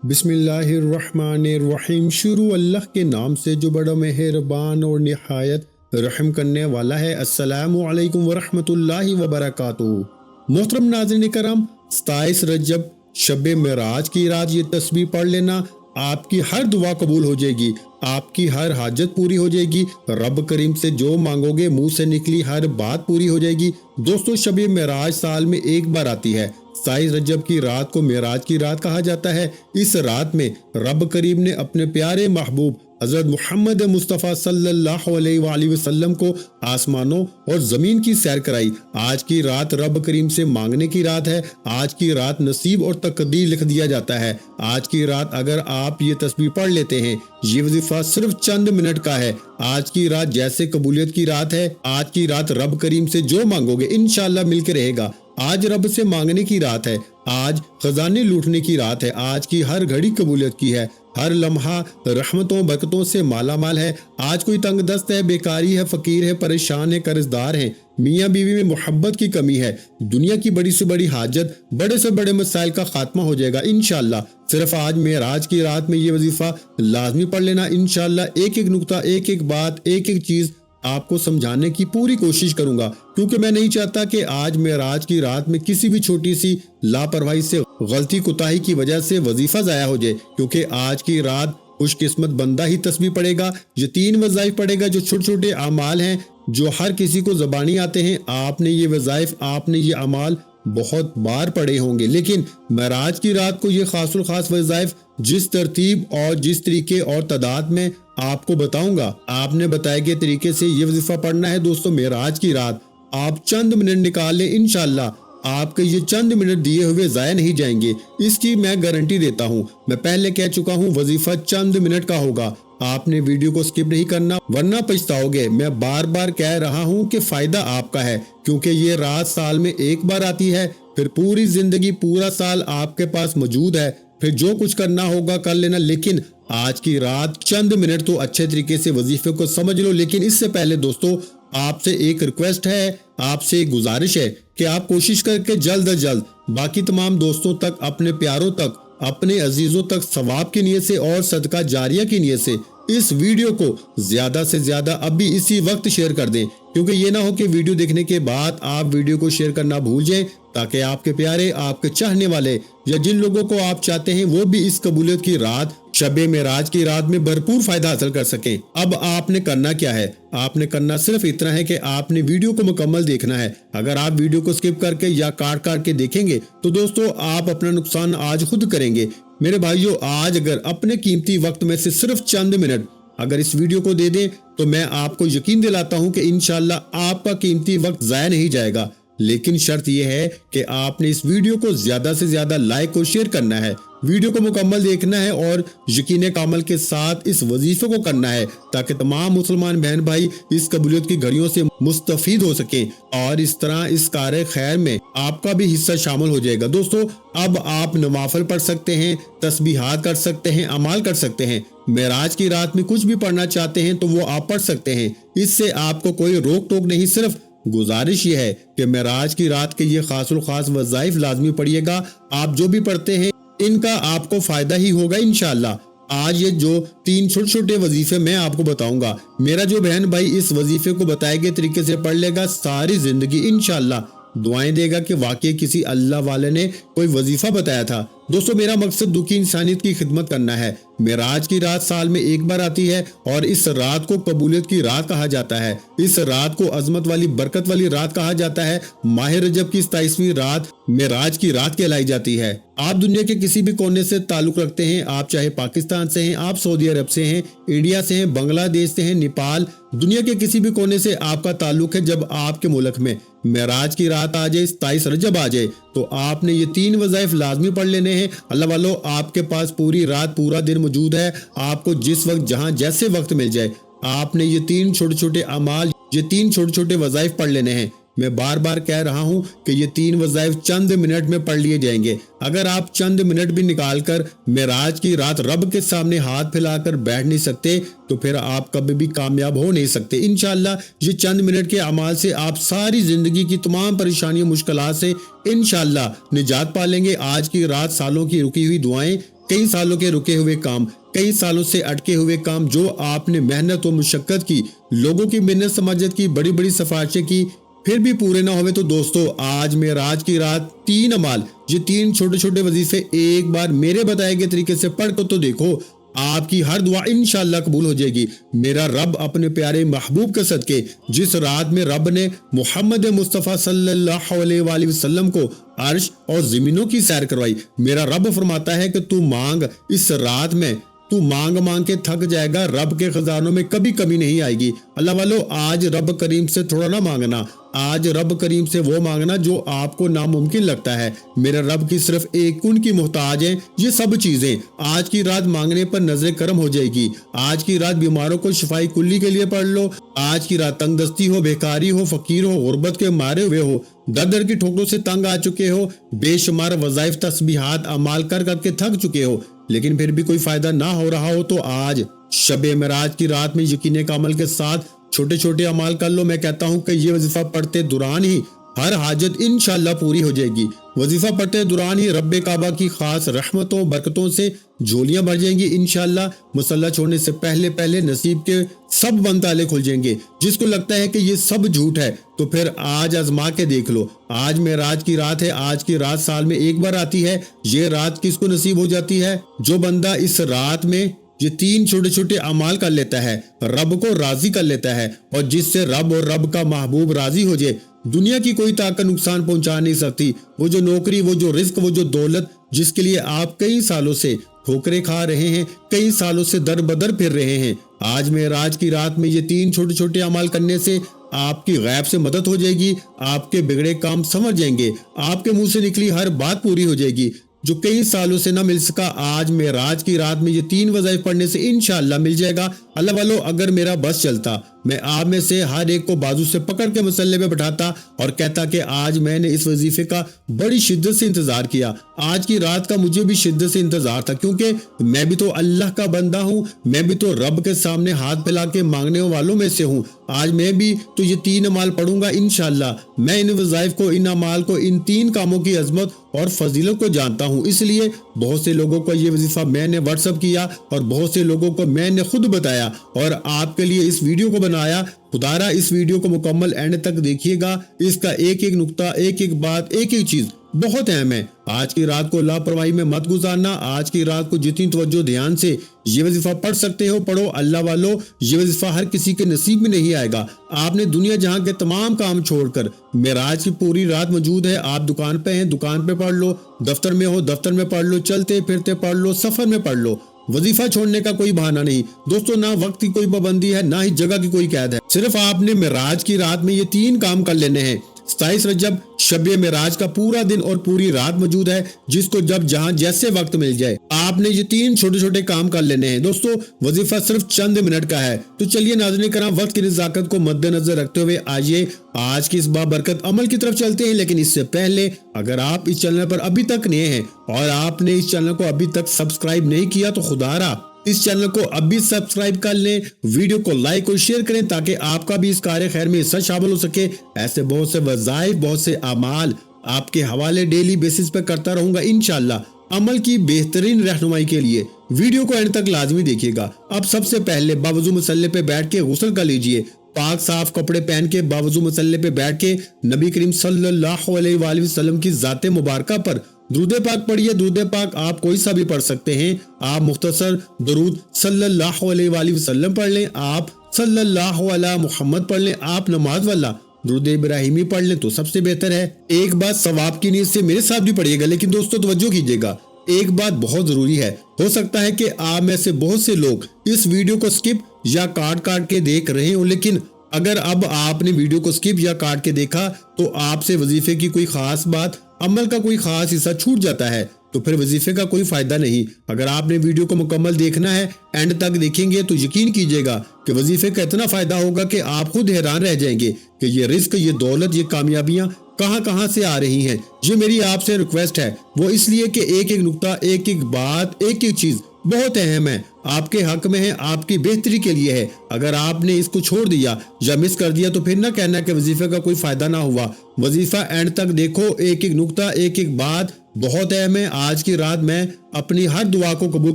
बिस्मिल्लाहिर्रहमानिर्रहीम। शुरू अल्लाह के नाम से जो बड़ा मेहरबान और निहायत रहम करने वाला है। अस्सलामु अलैकुम वरहमतुल्लाहि वबरकातुहू। मोहतरम नाज़रीन करम, 27 रजब शब मेराज की रात ये तस्बीह पढ़ लेना, आपकी हर दुआ कबूल हो जाएगी, आपकी हर हाजत पूरी हो जाएगी। रब करीम से जो मांगोगे मुंह से निकली हर बात पूरी हो जाएगी। दोस्तों, शब मेराज साल में एक बार आती है। 27 रजब की रात को मेराज की रात कहा जाता है। इस रात में रब करीम ने अपने प्यारे महबूब हजरत मोहम्मद मुस्तफ़ा सल्लल्लाहु अलैहि वसल्लम को आसमानों और जमीन की सैर कराई। आज की रात रब करीम से मांगने की रात है। आज की रात नसीब और तकदीर लिख दिया जाता है। आज की रात अगर आप ये तस्बीह पढ़ लेते हैं, ये वजीफा सिर्फ चंद मिनट का है। आज की रात जैसे कबूलियत की रात है, आज की रात रब करीम से जो मांगोगे इंशाअल्लाह मिलकर रहेगा। आज रब से मांगने की रात है, आज खजाने लूटने की रात है। आज की हर घड़ी कबूलियत की है, हर लम्हा रहमतों बरकतों से माला माल है। आज कोई तंग दस्त है, बेकारी है, फकीर है, परेशान है, कर्जदार है, मियाँ बीवी में मोहब्बत की कमी है, दुनिया की बड़ी से बड़ी हाजत, बड़े से बड़े मसाइल का खात्मा हो जाएगा इंशाअल्लाह। सिर्फ आज मेराज की रात में ये वजीफा लाजमी पढ़ लेना इंशाअल्लाह। एक एक नुक्ता, एक एक बात, एक एक चीज आपको समझाने की पूरी कोशिश करूंगा, क्योंकि मैं नहीं चाहता कि आज मेराज की रात में किसी भी छोटी सी लापरवाही से, गलती कुताही की वजह से वजीफा जाया हो जाए। क्योंकि आज की रात खुशकिस्मत बंदा ही तस्बीह पढ़ेगा, ये 3 वज़ाइफ पढ़ेगा जो छोटे छोटे अमाल हैं, जो हर किसी को ज़बानी आते हैं। आपने ये वज़ाइफ, आपने ये अमाल बहुत बार पढ़े होंगे, लेकिन मेराज की रात को ये खासुल खास वज़ाइफ जिस तरतीब और जिस तरीके और तादाद में आपको बताऊंगा, आपने बताए गए तरीके से ये वजीफा पढ़ना है। दोस्तों, मेराज की रात आप चंद मिनट निकाल लें, इंशाअल्लाह आपके ये चंद मिनट दिए हुए जाया नहीं जाएंगे, इसकी मैं गारंटी देता हूँ। मैं पहले कह चुका हूँ वजीफा चंद मिनट का होगा। आपने वीडियो को स्किप नहीं करना वरना पछताओगे। मैं बार बार कह रहा हूँ कि फायदा आपका है, क्योंकि ये रात साल में एक बार आती है, फिर पूरी जिंदगी पूरा साल आपके पास मौजूद है। फिर जो कुछ करना होगा कर लेना, लेकिन आज की रात चंद मिनट तो अच्छे तरीके से वजीफे को समझ लो। लेकिन इससे पहले दोस्तों, आपसे एक रिक्वेस्ट है, आपसे एक गुजारिश है कि आप कोशिश करके जल्द अज जल्द बाकी तमाम दोस्तों तक, अपने प्यारों तक, अपने अजीजों तक सवाब की नीयत से और सदका जारिया की नीयत से इस वीडियो को ज्यादा से ज्यादा अभी इसी वक्त शेयर कर दें। क्योंकि ये ना हो कि वीडियो देखने के बाद आप वीडियो को शेयर करना भूल जाएं, ताकि आपके प्यारे, आपके चाहने वाले या जिन लोगों को आप चाहते हैं वो भी इस कबूलियत की रात, शबे मेराज की रात में भरपूर फायदा हासिल कर सकें। अब आपने करना क्या है? आपने करना सिर्फ इतना है कि आपने वीडियो को मुकम्मल देखना है। अगर आप वीडियो को स्किप करके या काट काट के देखेंगे तो दोस्तों आप अपना नुकसान आज खुद करेंगे। मेरे भाइयों, आज अगर अपने कीमती वक्त में से सिर्फ चंद मिनट अगर इस वीडियो को दे दें तो मैं आपको यकीन दिलाता हूं कि इंशाअल्लाह आपका कीमती वक्त जाया नहीं जाएगा। लेकिन शर्त यह है कि आपने इस वीडियो को ज्यादा से ज्यादा लाइक और शेयर करना है, वीडियो को मुकम्मल देखना है और यकीन कामल के साथ इस वजीफे को करना है, ताकि तमाम मुसलमान बहन भाई इस कबूलियत की घड़ियों से मुस्तफीद हो सकें और इस तरह इस कार्य खैर में आपका भी हिस्सा शामिल हो जाएगा। दोस्तों, अब आप नवाफिल पढ़ सकते हैं, तस्बीहात कर सकते हैं, अमाल कर सकते हैं। मेराज की रात में कुछ भी पढ़ना चाहते हैं तो वो आप पढ़ सकते हैं, इससे आपको कोई रोक टोक नहीं। सिर्फ गुजारिश ये है कि मेराज की रात के ये खासुल खास वज़ाइफ लाजमी पढ़िएगा। आप जो भी पढ़ते हैं इनका आपको फायदा ही होगा इंशाअल्लाह। आज ये जो 3 छोटे छोटे वजीफे मैं आपको बताऊंगा, मेरा जो बहन भाई इस वजीफे को बताए गए तरीके से पढ़ लेगा, सारी जिंदगी इंशाअल्लाह दुआएं देगा कि वाकई किसी अल्लाह वाले ने कोई वजीफा बताया था। दोस्तों, मेरा मकसद दुखी इंसानियत की खिदमत करना है। मेराज की रात साल में एक बार आती है और इस रात को कबूलियत की रात कहा जाता है। इस रात को अजमत वाली, बरकत वाली रात कहा जाता है। माह रजब की 27वीं रात मेराज की रात कहलाई जाती है। आप दुनिया के किसी भी कोने से ताल्लुक रखते हैं, आप चाहे पाकिस्तान से हैं, आप सऊदी अरब से हैं, इंडिया से हैं, बांग्लादेश से हैं, नेपाल, दुनिया के किसी भी कोने से आपका ताल्लुक है, जब आपके मुल्क में मेराज की रात आ जाए, 27 रजब आ जाए, तो आपने ये 3 वज़ाइफ लाजमी पढ़ लेने हैं। अल्लाह वालों, आपके पास पूरी रात पूरा दिन मौजूद है। आपको जिस वक्त जहां जैसे वक्त मिल जाए, आपने ये 3 छोटे छोटे अमाल, ये 3 छोटे छोटे वज़ाइफ पढ़ लेने हैं। मैं बार बार कह रहा हूं कि ये 3 वज़ाइफ चंद मिनट में पढ़ लिए जाएंगे। अगर आप चंद मिनट भी निकालकर मेराज की रात रब के सामने हाथ फैलाकर बैठ नहीं सकते तो फिर आप कभी भी कामयाब हो नहीं सकते। इंशाअल्लाह ये चंद मिनट के अमाल से आप सारी जिंदगी की तमाम परेशानियों, मुश्किलात से इंशाअल्लाह निजात पा लेंगे। आज की रात सालों की रुकी हुई दुआएं कई सालों के रुके हुए काम, कई सालों से अटके हुए काम जो आपने मेहनत और मुशक्कत की, लोगों की मिन्नत समाजत की, बड़ी बड़ी सिफारिशें की, फिर भी पूरे ना हुए, तो दोस्तों आज मेराज की रात 3 अमाल, ये 3 छोटे छोटे वजीफे एक बार मेरे बताए गए तरीके से पढ़ कर तो देखो, आपकी हर दुआ इंशाअल्लाह कबूल हो जाएगी। मेरा रब अपने प्यारे महबूब के सदके, जिस रात में रब ने मुहम्मद मुस्तफ़ा सल्लल्लाहु अलैहि वसल्लम को अर्श और ज़मीनों की सैर करवाई, मेरा रब फरमाता है कि तू मांग, इस रात में तू मांग मांग के थक जाएगा, रब के खजानों में कभी कमी नहीं आएगी। अल्लाह वालों, आज रब करीम से थोड़ा ना मांगना, आज रब करीम से वो मांगना जो आपको नामुमकिन लगता है। मेरे रब की सिर्फ एक कुन की मोहताज है ये सब चीजें। आज की रात मांगने पर नजर करम हो जाएगी। आज की रात बीमारों को शिफाई कुल्ली के लिए पढ़ लो। आज की रात तंगदस्ती हो, बेकारी हो, फकीर हो, गुर्बत के मारे हुए हो, दर दर की ठोकरों से तंग आ चुके हो, बेशुमार वज़ाइफ तस्बीहात अमाल कर करके थक चुके हो, लेकिन फिर भी कोई फायदा ना हो रहा हो, तो आज शबे मेराज की रात में यकीन का अमल के साथ छोटे छोटे अमाल कर लो। मैं कहता हूँ कि ये वजीफा पढ़ते दौरान ही हर हाजत इंशाअल्लाह पूरी हो जाएगी। वजीफा पढ़ते दौरान ही रब्बे काबा की खास रहमतों बरकतों से झोलियां भर जाएंगी इंशाअल्लाह। मुसल्ला छोड़ने से पहले पहले नसीब के सब बंद ताले खुल जाएंगे। जिसको लगता है कि ये सब झूठ है तो फिर आज आजमा के देख लो। आज मेराज की रात है, आज की रात साल में एक बार आती है। ये रात किसको नसीब हो जाती है? जो बंदा इस रात में ये 3 छोटे छोटे अमाल कर लेता है, रब को राजी कर लेता है, और जिससे रब और रब का महबूब राजी हो जाए, दुनिया की कोई ताकत नुकसान पहुंचा नहीं सकती। वो जो नौकरी, वो जो रिस्क, वो जो दौलत जिसके लिए आप कई सालों से ठोकरें खा रहे हैं, कई सालों से दर बदर फिर रहे हैं, आज मेराज की रात में ये 3 छोटे छोटे अमाल करने से आपकी गैब से मदद हो जाएगी। आपके बिगड़े काम समझ जाएंगे, आपके मुंह से निकली हर बात पूरी हो जाएगी। जो कई सालों से ना मिल सका, आज मेराज की रात में ये 3 वज़ाइफ पढ़ने से इंशाअल्लाह मिल जाएगा। अल्लाह वालों, अगर मेरा बस चलता, मैं आप में से हर एक को बाजू से पकड़ के मसल्ले पे बैठाता और कहता कि आज मैंने इस वजीफे का बड़ी शिद्दत से इंतजार किया, आज की रात का मुझे भी शिद्दत से इंतजार था, क्योंकि मैं भी तो अल्लाह का बंदा हूँ, मैं भी तो रब के सामने हाथ फैला के मांगने वालों में से हूँ। आज मैं भी तो ये 3 अमाल पढ़ूंगा इंशाअल्लाह। मैं इन वज़ाइफ को, इन अमाल को, इन 3 कामों की अजमत और फजीलत को जानता हूँ, इसलिए बहुत से लोगों को ये वजीफा मैंने व्हाट्सअप किया और बहुत से लोगों को मैंने खुद बताया और आपके लिए इस वीडियो को बनाया। खुदारा इस वीडियो को मुकम्मल एंड तक देखिएगा। इसका एक एक नुक्ता, एक एक बात, एक एक चीज बहुत अहम है। आज की रात को लापरवाही में मत गुजारना। आज की रात को जितनी तवज्जो ध्यान से ये वजीफा पढ़ सकते हो पढ़ो। अल्लाह वालों, ये वजीफा हर किसी के नसीब में नहीं आएगा। आपने दुनिया जहां के तमाम काम छोड़कर, मेराज की पूरी रात मौजूद है। आप दुकान पे हैं, दुकान पे पढ़ लो, दफ्तर में हो, दफ्तर में पढ़ लो, चलते फिरते पढ़ लो, सफर में पढ़ लो। वजीफा छोड़ने का कोई बहाना नहीं दोस्तों, ना वक्त की कोई पाबंदी है, ना ही जगह की कोई कैद है। सिर्फ आपने मेराज की रात में ये 3 काम कर लेने हैं। 27 रजब शबे मेराज का पूरा दिन और पूरी रात मौजूद है, जिसको जब जहां जैसे वक्त मिल जाए आपने ये 3 छोटे छोटे काम कर लेने हैं। दोस्तों, वजीफा सिर्फ चंद मिनट का है। तो चलिए नाज़रीन कराम, वक्त की नज़ाकत को मद्देनजर रखते हुए आइए आज की इस बाबरकत अमल की तरफ चलते हैं। लेकिन इससे पहले अगर आप इस चैनल पर अभी तक नए हैं और आपने इस चैनल को अभी तक सब्सक्राइब नहीं किया तो खुदारा इस चैनल को अभी सब्सक्राइब कर लें, वीडियो को लाइक और शेयर करें ताकि आपका भी इस कार्य खैर में हिस्सा शामिल हो सके। ऐसे बहुत से वज़ाइफ, बहुत से अमाल आपके हवाले डेली बेसिस पर करता रहूंगा इंशाअल्लाह। अमल की बेहतरीन रहनुमाई के लिए वीडियो को एंड तक लाजमी देखिएगा। अब सबसे पहले बावजू मसल्ले पे बैठ के गुस्ल कर लीजिए। पाक साफ कपड़े पहन के बावजू मसल्ले पे बैठ के नबी करीम सल्लल्लाहु अलैहि वसल्लम की ज़ाते मुबारका पर दुरूद पाक पढ़िए। दुरूद पाक आप कोई सा भी पढ़ सकते हैं। आप मुख्तसर दुरूद सल्लल्लाहु अलैहि वसल्लम पढ़ लें, आप सल्लल्लाहु अला मुहम्मद पढ़ लें, आप नमाज वाला दुरूद इब्राहिमी पढ़ लें तो सबसे बेहतर है। एक बात सवाब की नीयत से मेरे साथ भी पढ़िएगा, लेकिन दोस्तों तवज्जो कीजिएगा, एक बात बहुत जरूरी है। हो सकता है कि आप में से बहुत से लोग इस वीडियो को स्किप या काट काट के देख रहे हो, लेकिन अगर अब आपने वीडियो को स्किप या काट के देखा तो आपसे वजीफे की कोई खास बात, अमल का कोई खास हिस्सा छूट जाता है, तो फिर वजीफे का कोई फायदा नहीं। अगर आपने वीडियो को मुकम्मल देखना है, एंड तक देखेंगे तो यकीन कीजिएगा कि वजीफे का इतना फायदा होगा कि आप खुद हैरान रह जाएंगे कि ये रिस्क, ये दौलत, ये कामयाबियां कहां से आ रही हैं। ये मेरी आपसे रिक्वेस्ट है, वो इसलिए कि एक एक नुक्ता, एक एक बात, एक एक चीज बहुत अहम है, आपके हक में है, आपकी बेहतरी के लिए है। अगर आपने इसको छोड़ दिया या मिस कर दिया तो फिर ना कहना कि वजीफे का कोई फायदा ना हुआ। वजीफा एंड तक देखो, एक एक नुक्ता, एक एक बात بہت اہم ہے۔ آج کی رات میں اپنی ہر دعا کو قبول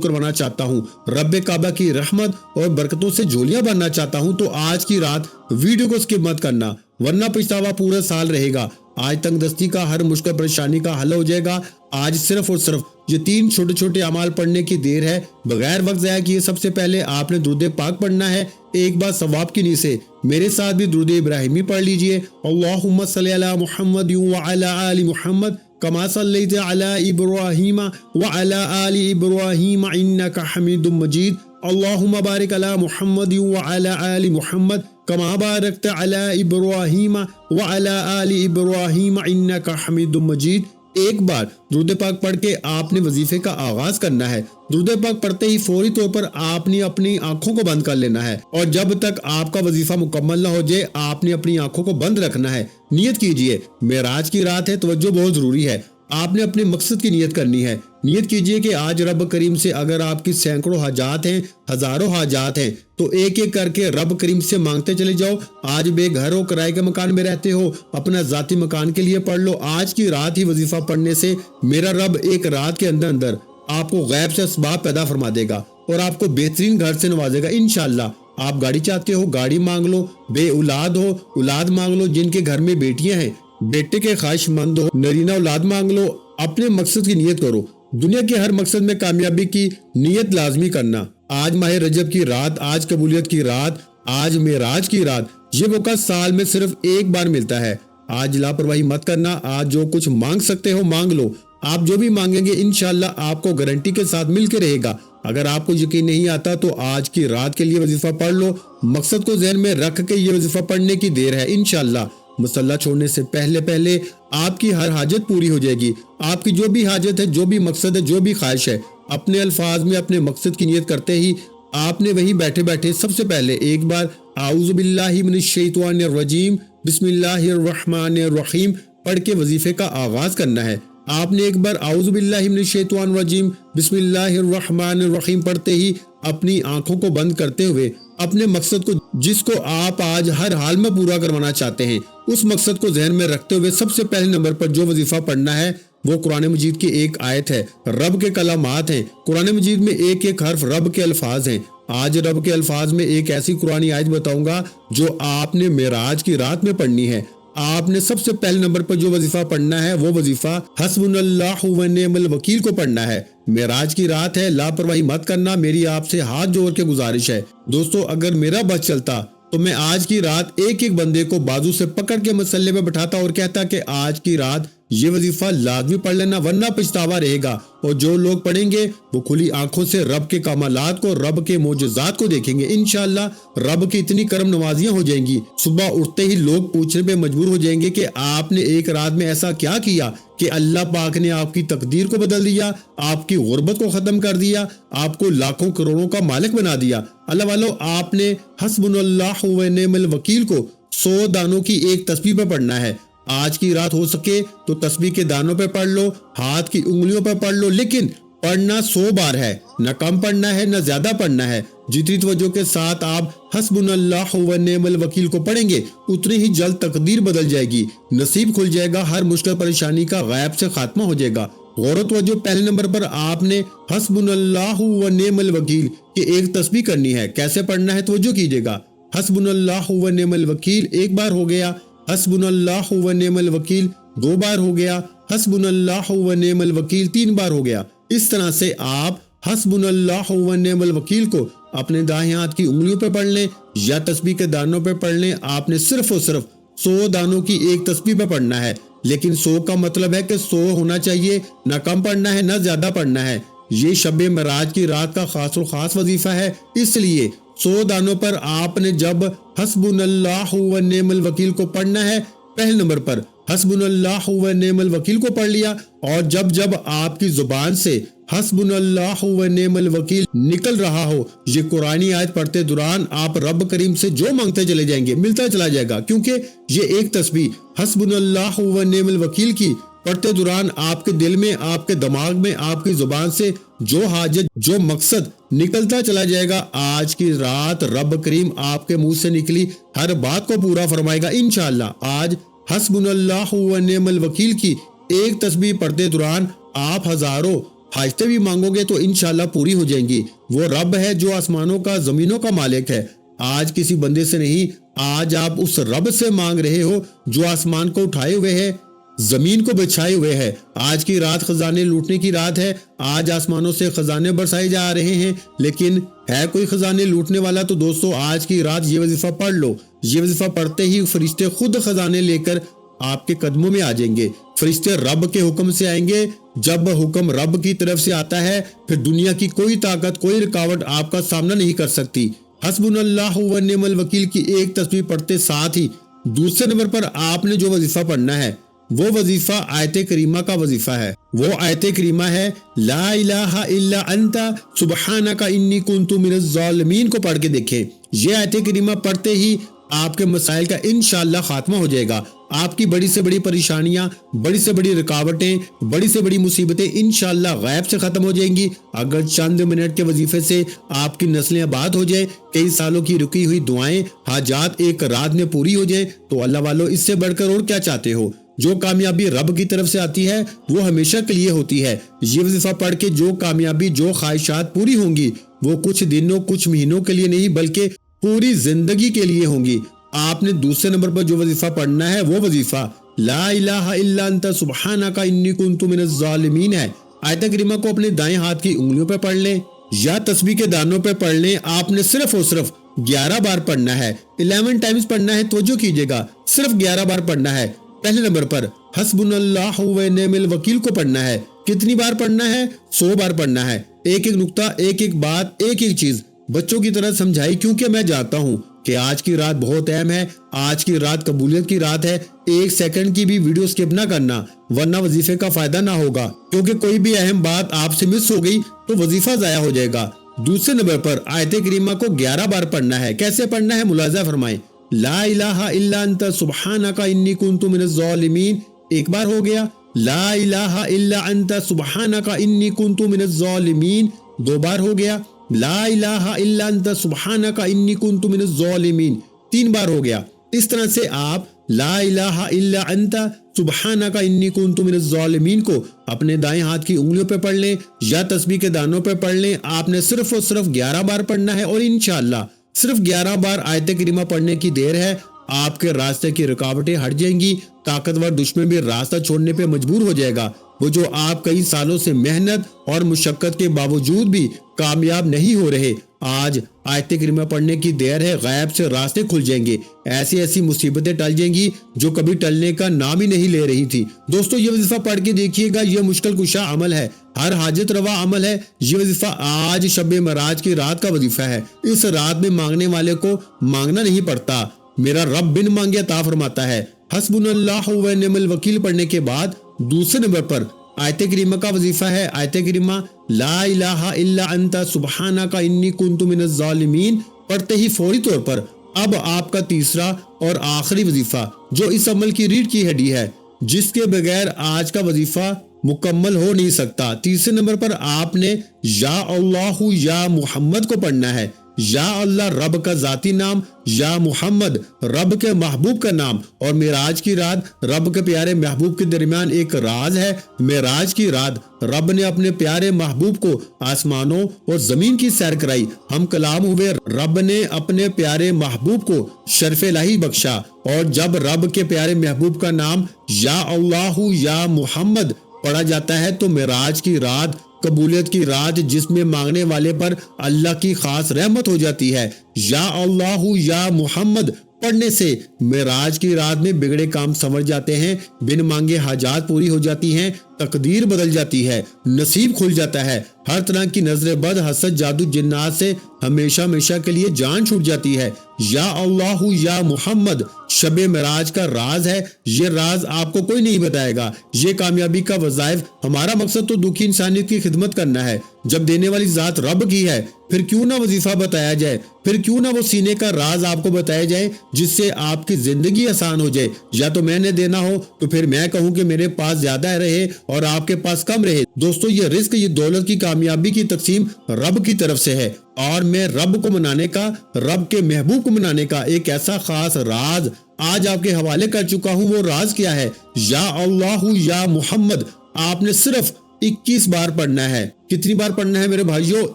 کروانا چاہتا ہوں، رب کعبہ کی رحمت اور برکتوں سے جھولیاں بننا چاہتا ہوں، تو آج کی رات ویڈیو کو سکپ مت کرنا، ورنہ پچھتاوا پورا سال رہے گا۔ آج تنگ دستی کا ہر مشکل پریشانی کا حل ہو جائے گا۔ آج صرف اور صرف یہ 3 چھوٹے چھوٹے اعمال پڑھنے کی دیر ہے، بغیر وقت ضائع کیے سب سے پہلے آپ نے درود پاک پڑھنا ہے۔ ایک بار ثواب کی نیت سے میرے ساتھ بھی درود ابراہیمی پڑھ لیجئے۔ اللہم صلی علی محمد وعلی آل محمد کما صلیت علی ابراہیم وعلی آل ابراہیم انک حمید مجید۔ اللہم بارک علی محمد وعلی آل محمد کما بارکت علی ابراہیم وعلی آل ابراہیم انک حمید مجید۔ ایک بار درود پاک پڑھ کے آپ نے وظیفے کا آغاز کرنا ہے۔ درود پاک پڑھتے ہی فوری طور پر آپ نے اپنی آنکھوں کو بند کر لینا ہے، اور جب تک آپ کا وظیفہ مکمل نہ ہو جائے آپ نے اپنی آنکھوں کو بند رکھنا ہے۔ نیت کیجئے، معراج کی رات ہے، توجہ بہت ضروری ہے۔ آپ نے اپنے مقصد کی نیت کرنی ہے۔ نیت کیجئے کہ آج رب کریم سے اگر آپ کی سینکڑوں حاجات ہیں، ہزاروں حاجات ہیں، تو ایک ایک کر کے رب کریم سے مانگتے چلے جاؤ۔ آج بے گھر ہو، کرائے کے مکان میں رہتے ہو، اپنا ذاتی مکان کے لیے پڑھ لو۔ آج کی رات ہی وظیفہ پڑھنے سے میرا رب ایک رات کے اندر آپ کو غیب سے اسباب پیدا فرما دے گا اور آپ کو بہترین گھر سے نوازے گا انشاءاللہ۔ آپ گاڑی چاہتے ہو، گاڑی مانگ لو، بے اولاد ہو، اولاد مانگ لو، جن کے گھر میں بیٹیاں ہیں بیٹے کے خواہش مند ہو، نرینہ اولاد مانگ لو۔ اپنے مقصد کی نیت کرو، دنیا کے ہر مقصد میں کامیابی کی نیت لازمی کرنا۔ آج ماہ رجب کی رات، آج قبولیت کی رات، آج معراج کی رات، یہ موقع سال میں صرف ایک بار ملتا ہے۔ آج لاپرواہی مت کرنا، آج جو کچھ مانگ سکتے ہو مانگ لو۔ آپ جو بھی مانگیں گے انشاءاللہ آپ کو گارنٹی کے ساتھ مل کے رہے گا۔ اگر آپ کو یقین نہیں آتا تو آج کی رات کے لیے وظیفہ پڑھ لو، مقصد کو ذہن میں رکھ کے یہ وظیفہ پڑھنے کی دیر ہے انشاءاللہ۔ مصلی چھوڑنے سے پہلے آپ کی ہر حاجت پوری ہو جائے گی۔ آپ کی جو بھی حاجت ہے، جو بھی مقصد ہے، جو بھی خواہش ہے، اپنے الفاظ میں اپنے مقصد کی نیت کرتے ہی آپ نے وہی بیٹھے بیٹھے سب سے پہلے ایک بار اعوذ باللہ من الشیطان الرجیم بسم اللہ الرحمن الرحیم پڑھ کے وظیفے کا آغاز کرنا ہے۔ آپ نے ایک بار اعوذ باللہ من الشیطان الرجیم بسم اللہ الرحمن الرحیم پڑھتے ہی اپنی آنکھوں کو بند کرتے ہوئے اپنے مقصد کو، جس کو آپ آج ہر حال میں پورا کروانا چاہتے ہیں، اس مقصد کو ذہن میں رکھتے ہوئے سب سے پہلے نمبر پر جو وظیفہ پڑھنا ہے وہ قرآن مجید کی ایک آیت ہے، رب کے کلمات ہیں۔ قرآن مجید میں ایک ایک حرف رب کے الفاظ ہیں۔ آج رب کے الفاظ میں ایک ایسی قرآنی آیت بتاؤں گا جو آپ نے معراج کی رات میں پڑھنی ہے۔ آپ نے سب سے پہلے نمبر پر جو وظیفہ پڑھنا ہے وہ وظیفہ حسبنا اللہ و نعم الوکیل کو پڑھنا ہے۔ معراج کی رات ہے، لاپرواہی مت کرنا، میری آپ سے ہاتھ جوڑ کے گزارش ہے۔ دوستو، اگر میرا بس چلتا تو میں آج کی رات ایک ایک بندے کو بازو سے پکڑ کے مسلے پہ بٹھاتا اور کہتا کہ آج کی رات یہ وظیفہ لازمی پڑھ لینا، ورنہ پچھتاوا رہے گا۔ اور جو لوگ پڑھیں گے وہ کھلی آنکھوں سے رب کے کمالات کو، رب کے معجزات کو دیکھیں گے انشاءاللہ۔ رب کی اتنی کرم نوازیاں ہو جائیں گی، صبح اٹھتے ہی لوگ پوچھنے پہ مجبور ہو جائیں گے کہ آپ نے ایک رات میں ایسا کیا کیا کہ اللہ پاک نے آپ کی تقدیر کو بدل دیا، آپ کی غربت کو ختم کر دیا، آپ کو لاکھوں کروڑوں کا مالک بنا دیا۔ اللہ والو، آپ نے حسبنا اللہ و نعم الوکیل کو 100 دانوں کی ایک تسبیح پہ پڑھنا ہے۔ آج کی رات ہو سکے تو تسبیح کے دانوں پہ پڑھ لو، ہاتھ کی انگلیوں پہ پڑھ لو، لیکن پڑھنا 100 بار ہے، نہ کم پڑھنا ہے نہ زیادہ پڑھنا ہے۔ جتنی توجہ کے ساتھ آپ حسبنا اللہ و نعم الوکیل کو پڑھیں گے اتنی ہی جلد تقدیر بدل جائے گی، نصیب کھل جائے گا، ہر مشکل پریشانی کا غیب سے خاتمہ ہو جائے گا۔ غور و توجہ، پہلے نمبر پر آپ نے حسبنا اللہ و نعم الوکیل کی ایک تسبیح کرنی ہے۔ کیسے پڑھنا ہے توجہ کیجئے گا۔ حسبنا اللہ و نعم الوکیل ایک بار ہو گیا، حسبنا اللہ و نعم الوکیل 2 بار ہو گیا، حسبنا اللہ و نعم الوکیل 3 بار ہو گیا۔ اس طرح سے آپ حسبنا اللہ و نعم الوکیل کو اپنے دائیں ہاتھ کی انگلیوں پہ پڑھ لیں یا تسبیح کے دانوں پہ پڑھ لیں۔ آپ نے صرف اور صرف 100 دانوں کی ایک تسبیح پہ پڑھنا ہے، لیکن 100 کا مطلب ہے کہ 100 ہونا چاہیے، نہ کم پڑھنا ہے نہ زیادہ پڑھنا ہے۔ یہ شب معراج کی رات کا خاص و خاص وظیفہ ہے، اس لیے 100 دانوں پر آپ نے جب حسبنا اللہ و نعم الوکیل کو پڑھنا ہے، پہلے نمبر پر حسبنا اللہ و نعم الوکیل کو پڑھ لیا، اور جب آپ کی زبان سے حسبنا اللہ و نعم الوکیل نکل رہا ہو، یہ قرآنی آیت پڑھتے دوران آپ رب کریم سے جو مانگتے چلے جائیں گے ملتا چلا جائے گا، کیونکہ یہ ایک تسبیح حسبنا اللہ و نعم الوکیل کی پڑھتے دوران آپ کے دل میں، آپ کے دماغ میں، آپ کی زبان سے جو حاجت، جو مقصد نکلتا چلا جائے گا، آج کی رات رب کریم آپ کے منہ سے نکلی ہر بات کو پورا فرمائے گا انشاءاللہ۔ آج حسبنا اللہ و نعم الوکیل کی ایک تسبیح پڑھتے دوران आप हजारों हाजतें भी मांगोगे तो इंशाल्लाह पूरी हो जाएंगी। वो रब है जो आसमानों का जमीनों का मालिक है। आज किसी बंदे से नहीं, आज आप उस रब से मांग रहे हो जो आसमान को उठाए हुए है, जमीन को बिछाए हुए है। आज की रात खजाने लूटने की रात है। आज आसमानों से खजाने बरसाए जा रहे हैं, लेकिन है कोई खजाने लूटने वाला? तो दोस्तों आज की रात ये वजीफा पढ़ लो। ये वजीफा पढ़ते ही फरिश्ते खुद खजाने लेकर आपके कदमों में आ जाएंगे। फरिश्ते रब के हुक्म से आएंगे। जब हुक्म रब की तरफ से आता है फिर दुनिया की कोई ताकत, कोई रुकावट आपका सामना नहीं कर सकती। हस्बुनल्लाहु व निअमल वकील की एक तस्बीह पढ़ते साथ ही दूसरे नंबर पर आपने जो वजीफा पढ़ना है वो वजीफा आयत करीमा का वजीफा है। वो आयत करीमा है ला इलाहा इल्ला अंता सुबहानका इन्नी कुन्तु मिनज़ ज़ालिमीन को पढ़ के देखें। ये आयत करीमा पढ़ते ही आपके मसाइल का इंशाअल्लाह खात्मा हो जाएगा। आपकी बड़ी से बड़ी परेशानियां, बड़ी से बड़ी रुकावटें, बड़ी से बड़ी मुसीबतें इंशाअल्लाह गैब से खत्म हो जाएंगी। अगर चंद मिनट के वजीफे से आपकी नस्लें आबाद हो जाए, कई सालों की रुकी हुई दुआएं, हाजात एक रात में पूरी हो जाए, तो अल्लाह वालों इससे बढ़कर और क्या चाहते हो। जो कामयाबी रब की तरफ से आती है वो हमेशा के लिए होती है। ये वजीफा पढ़ के जो कामयाबी, जो ख्वाहिशात पूरी होंगी वो कुछ दिनों, कुछ महीनों के लिए नहीं बल्कि पूरी जिंदगी के लिए होंगी। आपने दूसरे नंबर पर जो वजीफा पढ़ना है वो वजीफा ला इलाहा इल्ला अंता सुबहानका इन्नी कुन्तु मिनज़ ज़ालिमीन है। आयत करीमा को अपने दाएं हाथ की उंगलियों पर पढ़ लें या तस्बीह के दानों पर पढ़ लें। आपने सिर्फ और सिर्फ 11 बार पढ़ना है, 11 टाइम्स पढ़ना है। तवज्जो कीजिएगा, सिर्फ 11 बार पढ़ना है। पहले नंबर पर हस्बुनल्लाहु व निअमल वकील को पढ़ना है। कितनी बार पढ़ना है? 100 बार पढ़ना है। एक एक नुक्ता, एक एक बात, एक एक चीज बच्चों की तरह समझाई, क्योंकि मैं जानता हूँ कि आज की रात बहुत अहम है। आज की रात कबूलियत की रात है। एक सेकंड की भी वीडियो स्किप ना करना, वरना वजीफे का फायदा ना होगा, क्योंकि कोई भी अहम बात आपसे मिस हो गई तो वजीफा जाया हो जाएगा। दूसरे नंबर पर आयत करीमा को 11 बार पढ़ना है। कैसे पढ़ना है मुलाजा फरमाएं। ला इलाहा इल्ला अंता सुबहानका इन्नी कुन्तु मिनज़ ज़ालिमीन एक बार हो गया। ला इलाहा इल्ला अंता सुबहानका इन्नी कुन्तु मिनज़ ज़ालिमीन 2 बार हो गया। ला इलाहा इल्ला अंता सुबहानका इन्नी कुन्तु मिनज़ ज़ालिमीन 3 बार हो गया। इस तरह से आप ला इलाहा इल्ला अंता सुबहानका इन्नी कुन्तु मिनज़ ज़ालिमीन को अपने दाएं हाथ की उंगलियों पे पढ़ लें या तस्बीह के दानों पे पढ़ लें। आपने सिर्फ और सिर्फ 11 बार पढ़ना है और इंशाअल्लाह सिर्फ 11 बार आयत करीमा पढ़ने की देर है। आपके रास्ते की रुकावटें हट जाएंगी। ताकतवर दुश्मन भी रास्ता छोड़ने पे मजबूर हो जाएगा। वो जो आप कई सालों से मेहनत और मुशक्कत के बावजूद भी कामयाब नहीं हो रहे, आज आयत करीमा पढ़ने की देर है। गैब से रास्ते खुल जाएंगे। ऐसी ऐसी मुसीबतें टल जाएंगी जो कभी टलने का नाम ही नहीं ले रही थी। दोस्तों ये वजीफा पढ़ के देखिएगा। ये मुश्किल कुशा अमल है, हर हाजत रवा अमल है। ये वजीफा आज शब मराज की रात का वजीफा है। इस रात में मांगने वाले को मांगना नहीं पड़ता, मेरा रब बिन मांगे अता फरमाता है। हस्बुनल्लाहु व निअमल वकील पढ़ने के बाद दूसरे नंबर पर आयत करीमा का वजीफा है। आयत करीमा ला इलाहा इल्ला अंता सुबहानका इन्नी कुन्तु मिनज़ ज़ालिमीन पढ़ते ही फौरी तौर पर अब आपका तीसरा और आखिरी वजीफा जो इस अमल की रीढ़ की हड्डी है, जिसके बगैर आज का वजीफा मुकम्मल हो नहीं सकता। तीसरे नंबर पर आपने या अल्लाहु या मुहम्मद को पढ़ना है। या अल्लाह रब का जाती नाम, या मुहम्मद रब के महबूब का नाम। और मेराज की रात रब के प्यारे महबूब के दरमियान एक राज है। मेराज की रात रब ने अपने प्यारे महबूब को आसमानों और जमीन की सैर कराई। हम कलाम हुए, रब ने अपने प्यारे महबूब को शर्फ इलाही बख्शा। और जब रब के प्यारे महबूब का नाम या अल्लाहु या मुहम्मद पढ़ा जाता है तो मेराज की रात कबूलियत की रात, जिसमें मांगने वाले पर अल्लाह की खास रहमत हो जाती है। या अल्लाहु या मुहम्मद पढ़ने से मेराज की रात में बिगड़े काम संवर जाते हैं, बिन मांगे हाजात पूरी हो जाती हैं, तकदीर बदल जाती है, नसीब खुल जाता है। हर तरह की नजर बद, हसद, जादू, जिन्नात से हमेशा हमेशा के लिए जान छूट जाती है। या अल्लाहु या मुहम्मद शब मेराज का राज है। ये राज आपको कोई नहीं बताएगा। ये कामयाबी का वज़ाइफ, हमारा मकसद तो दुखी इंसानियत की खिदमत करना है। जब देने वाली जात रब की है, फिर क्यों ना वजीफा बताया जाए, फिर क्यों ना वो सीने का राज आपको बताया जाए, जिससे आपकी जिंदगी आसान हो जाए। या तो मैंने देना हो तो फिर मैं कहूँ कि मेरे पास ज्यादा रहे और आपके पास कम रहे। दोस्तों ये रिस्क, ये दौलत की कामयाबी की तकसीम रब की तरफ से है। और मैं रब को मनाने का, रब के महबूब को मनाने का एक ऐसा खास राज आज आपके हवाले कर चुका हूँ। वो राज क्या है? या अल्लाहु या मुहम्मद आपने सिर्फ 21 बार पढ़ना है। कितनी बार पढ़ना है मेरे भाइयों?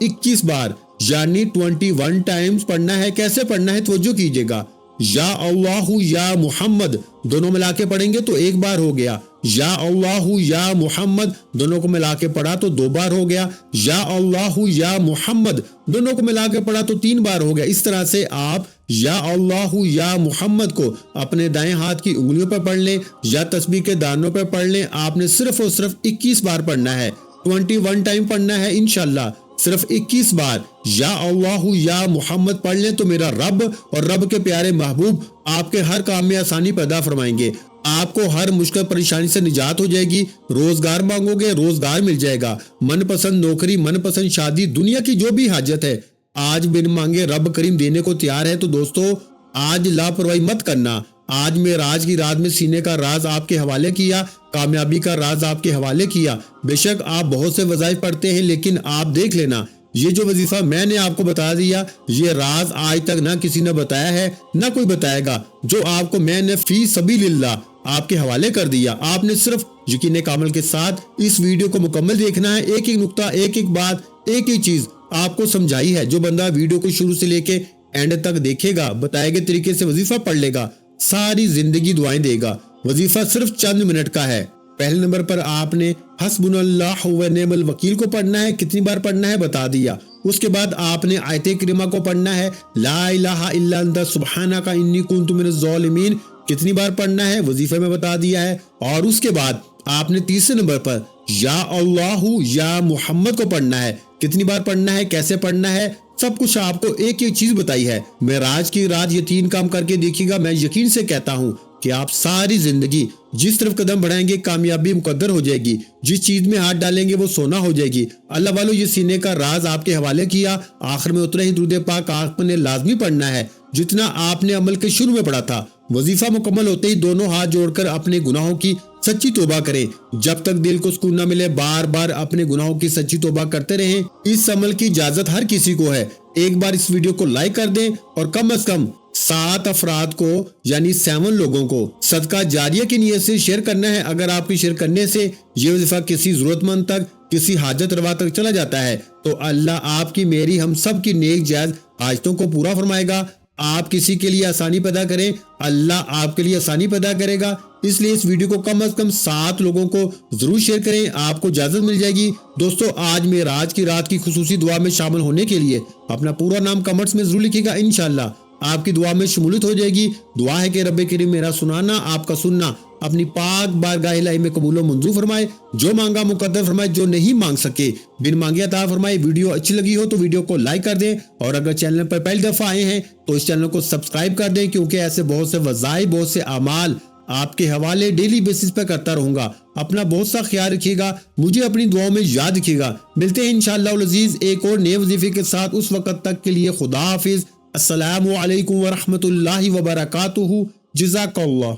21 बार, यानी 21 टाइम्स पढ़ना है। कैसे पढ़ना है तवज्जो कीजिएगा। या अल्लाहु या मुहम्मद दोनों मिला के पढ़ेंगे तो एक बार हो गया। या अल्लाहु या मुहम्मद दोनों को मिला के पढ़ा तो 2 बार हो गया। या अल्लाहु या मुहम्मद दोनों को मिला के पढ़ा तो 3 बार हो गया। इस तरह से आप या अल्लाहु या मुहम्मद को अपने दाएं हाथ की उंगलियों पर पढ़ लें या तस्बीह के दानों पर पढ़ लें। आपने सिर्फ और सिर्फ 21 बार पढ़ना है, 21 टाइम पढ़ना है इंशाल्लाह। सिर्फ 21 बार या अल्लाहु या मुहम्मद पढ़ लें तो मेरा रब और रब के प्यारे महबूब आपके हर काम में आसानी पैदा फरमाएंगे। आपको हर मुश्किल परेशानी से निजात हो जाएगी। रोजगार मांगोगे, रोजगार मिल जाएगा। मनपसंद नौकरी, मनपसंद शादी, दुनिया की जो भी हाजत है आज बिन मांगे रब करीम देने को तैयार है। तो दोस्तों आज लापरवाही मत करना। आज मेराज की रात में सीने का राज आपके हवाले किया, कामयाबी का राज आपके हवाले किया। बेशक आप बहुत से वज़ाइफ पढ़ते हैं, लेकिन आप देख लेना ये जो वजीफा मैंने आपको बता दिया, ये राज आज तक ना किसी ने बताया है ना कोई बताएगा। जो आपको मैंने फी सबीलिल्लाह आपके हवाले कर दिया। आपने सिर्फ यकीन कामिल के साथ इस वीडियो को मुकम्मल देखना है। एक एक नुक्ता, एक एक बात, एक एक चीज आपको समझाई है। जो बंदा वीडियो को शुरू से लेके एंड तक देखेगा, बताए गए तरीके से वजीफा पढ़ लेगा, सारी जिंदगी दुआएं देगा। वजीफा सिर्फ चंद मिनट का है। पहले नंबर पर आपने हस्बुनल्लाह व निअमल वकील को पढ़ना है। कितनी बार पढ़ना है बता दिया। उसके बाद आपने आयते करीमा को पढ़ना है, ला इलाहा इल्ला अंता सुब्हानका इन्नी कुन्तु मिनज़ ज़ालिमीन। कितनी बार पढ़ना है वजीफे में बता दिया है। और उसके बाद आपने तीसरे नंबर पर या अल्लाहु या मुहम्मद को पढ़ना है। कितनी बार पढ़ना है, कैसे पढ़ना है, सब कुछ आपको एक एक चीज बताई है। मेराज की रात ये 3 काम करके देखिएगा। मैं यकीन से कहता हूँ कि आप सारी जिंदगी जिस तरफ कदम बढ़ाएंगे कामयाबी मुकद्दर हो जाएगी। जिस चीज में हाथ डालेंगे वो सोना हो जाएगी। अल्लाह वालों ये सीने का राज आपके हवाले किया। आखिर में उतना ही दुरूद पाक आपने लाजमी पढ़ना है जितना आपने अमल के शुरू में पढ़ा था। वजीफा मुकम्मल होते ही दोनों हाथ जोड़कर अपने गुनाहों की सच्ची तौबा करें। जब तक दिल को सुकून न मिले बार बार अपने गुनाहों की सच्ची तौबा करते रहें। इस अमल की इजाजत हर किसी को है। एक बार इस वीडियो को लाइक कर दें और कम से कम 7 अफराद को यानी 7 लोगों को सदका जारिया की नीयत से शेयर करना है। अगर आपके शेयर करने से ये वजीफा किसी जरूरतमंद तक, किसी हाजत रवा तक चला जाता है तो अल्लाह आपकी, मेरी, हम सब की नेक जायज हाजतों को पूरा फरमाएगा। आप किसी के लिए आसानी पैदा करें, अल्लाह आपके लिए आसानी पैदा करेगा। इसलिए इस वीडियो को कम से कम 7 लोगों को जरूर शेयर करें, आपको इजाजत मिल जाएगी। दोस्तों आज मेराज की रात की खुसूसी दुआ में शामिल होने के लिए अपना पूरा नाम कमेंट्स में जरूर लिखिएगा। इंशाल्लाह आपकी दुआ में शमूलियत हो जाएगी। दुआ है कि रब्बे करीम मेरा सुनाना, आपका सुनना अपनी पाक बारगाह इलाही में कबूल व मंजूर फरमाए। जो मांगा मुकद्दर फरमाए, जो नहीं मांग सके बिन मांगे अता फरमाए। वीडियो अच्छी लगी हो तो वीडियो को लाइक कर दें और अगर चैनल पर पहली दफा आए हैं तो इस चैनल को सब्सक्राइब कर दें, क्योंकि ऐसे बहुत से वज़ाइफ, बहुत से अमाल आपके हवाले डेली बेसिस पर करता रहूंगा। अपना बहुत सा ख्याल रखिएगा, मुझे अपनी दुआओं में याद रखिएगा। मिलते हैं इंशाअल्लाह अज़ीज़ एक और नए वजीफे के साथ। उस वक्त तक के लिए खुदा हाफिज। अस्सलामु अलैकुम व रहमतुल्लाहि व बरकातुहू। जज़ाकल्लाह।